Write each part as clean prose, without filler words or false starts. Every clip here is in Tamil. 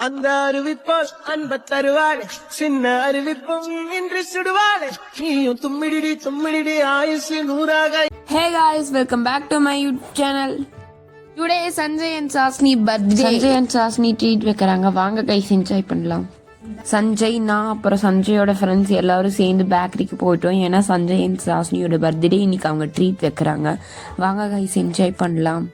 அந்த அறிவிப்பால் அன்ப தருவாளே சின்ன அறிவிப்பும் இன்று சுடுவாளே நீயும் தும்மிடி ஆயுசு 100 Hey guys, welcome back to my YouTube channel. Today Sanjay and Sasni birthday. Sanjay and Sasni treat வைக்கறாங்க. வாங்க guys என்ஜாய் பண்ணலாம். சஞ்சய் நான் அப்புறம் சஞ்சயோட ஃப்ரெண்ட்ஸ் எல்லாரும் சேர்ந்து பேக்கரிக்கு போயிட்டோம். ஏன்னா சஞ்சய் அண்ட் சாஸ்னியோட பர்த்டே இன்னைக்கு அவங்க ட்ரீட் வைக்கிறாங்க. வாங்க கைஸ் என்ஜாய் பண்ணலாம்.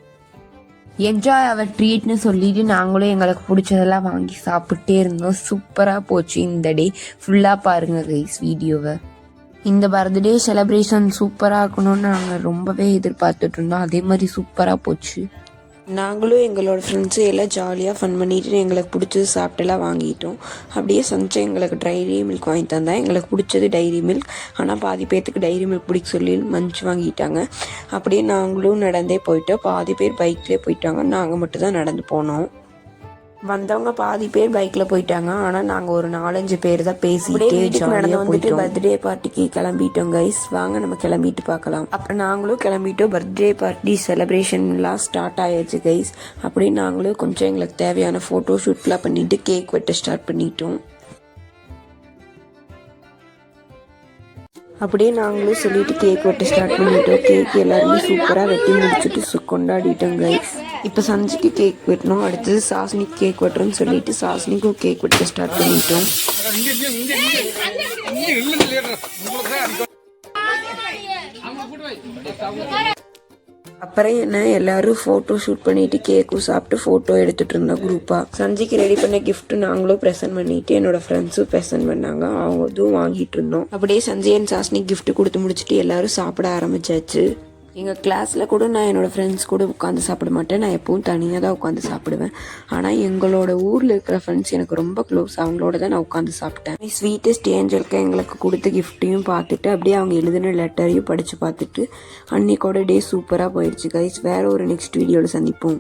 என்ஜாய் அவர் ட்ரீட்னு சொல்லிட்டு நாங்களும் எங்களுக்கு பிடிச்சதெல்லாம் வாங்கி சாப்பிட்டே இருந்தோம். சூப்பராக போச்சு இந்த டே. ஃபுல்லாக பாருங்க கைஸ் வீடியோவை. இந்த பர்த்டே செலிப்ரேஷன் சூப்பராக இருக்கணும்னு நாங்கள் ரொம்பவே எதிர்பார்த்துட்டு இருந்தோம். அதே மாதிரி சூப்பராக போச்சு. நாங்களும் எங்களோட ஃப்ரெண்ட்ஸு எல்லாம் ஜாலியாக ஃபன் பண்ணிட்டு எங்களுக்கு பிடிச்சது சாப்பிட்டுலாம் வாங்கிட்டோம். அப்படியே சஞ்சய் எங்களுக்கு டைரி மில்க் வாங்கி தந்தா. எங்களுக்கு பிடிச்சது டைரி மில்க். ஆனால் பாதி பேர்த்துக்கு டைரி மில்க் பிடிக்க சொல்லி மஞ்சு வாங்கிட்டாங்க. அப்படியே நாங்களும் நடந்தே போயிட்டோம். பாதி பேர் பைக்லேயே போயிட்டாங்க. நாங்கள் மட்டும் தான் நடந்து போனோம். வந்தவங்க பாதி பேர் பைக்கில் போயிட்டாங்க. ஆனால் நாங்கள் ஒரு 4-5 பேர் தான் பேசிட்டே நடந்து வந்துட்டு பர்த்டே பார்ட்டிக்கு கிளம்பிட்டோம் கைஸ். வாங்க நம்ம கிளம்பிட்டு பார்க்கலாம். அப்புறம் நாங்களும் கிளம்பிட்டோம். பர்த்டே பார்ட்டி செலிப்ரேஷன்லாம் ஸ்டார்ட் ஆயிடுச்சு கைஸ். அப்படியே நாங்களும் கொஞ்சம் எங்களுக்கு தேவையான ஃபோட்டோ ஷூட்லாம் பண்ணிட்டு கேக் வெட்ட ஸ்டார்ட் பண்ணிட்டோம். அப்படியே நாங்களும் சொல்லிட்டு கேக் வெட்ட ஸ்டார்ட் பண்ணிட்டோம். கேக் எல்லாருமே சூப்பராக வெட்டி முடிச்சுட்டு கொண்டாடிட்டோம் கைஸ். இப்போ சஞ்சிக்கு கேக் வெட்டணும். அடுத்தது சாஸ்னிக்கு கேக் வெட்டுறோன்னு சொல்லிட்டு சாஸ்னிக்கும் கேக் வெட்ட ஸ்டார்ட் பண்ணிட்டோம். அப்புறம் என்ன எல்லாரும் ஃபோட்டோ ஷூட் பண்ணிட்டு கேக்கும் சாப்பிட்டு ஃபோட்டோ எடுத்துட்டு இருந்தோம் குரூப்பாக. சஞ்சிக்கு ரெடி பண்ண கிஃப்ட் நாங்களும் ப்ரெசென்ட் பண்ணிட்டு என்னோட ஃப்ரெண்ட்ஸும் ப்ரெசென்ட் பண்ணாங்க. அவங்க இதுவும் வாங்கிட்டு இருந்தோம். அப்படியே சஞ்சய் அண்ட் சாஸ்னி கிஃப்ட் கொடுத்து முடிச்சுட்டு எல்லாரும் சாப்பிட ஆரம்பிச்சாச்சு. எங்கள் கிளாஸில் கூட நான் என்னோடய ஃப்ரெண்ட்ஸ் கூட உட்காந்து சாப்பிட மாட்டேன். நான் எப்பவும் தனியாக தான் உட்காந்து சாப்பிடுவேன். ஆனால் எங்களோட ஊரில் இருக்கிற ஃப்ரெண்ட்ஸ் எனக்கு ரொம்ப க்ளோஸ். அவங்களோட தான் நான் உட்காந்து சாப்பிட்டேன். ஸ்வீட்டஸ்ட் ஏஞ்சலுக்கு எங்களுக்கு கொடுத்த கிஃப்ட்டையும் பார்த்துட்டு அப்படியே அவங்க எழுதின லெட்டரையும் படித்து பார்த்துட்டு அன்னைக்கோட டே சூப்பராக போயிடுச்சு கைஸ். வேறு ஒரு நெக்ஸ்ட் வீடியோவில் சந்திப்போம்.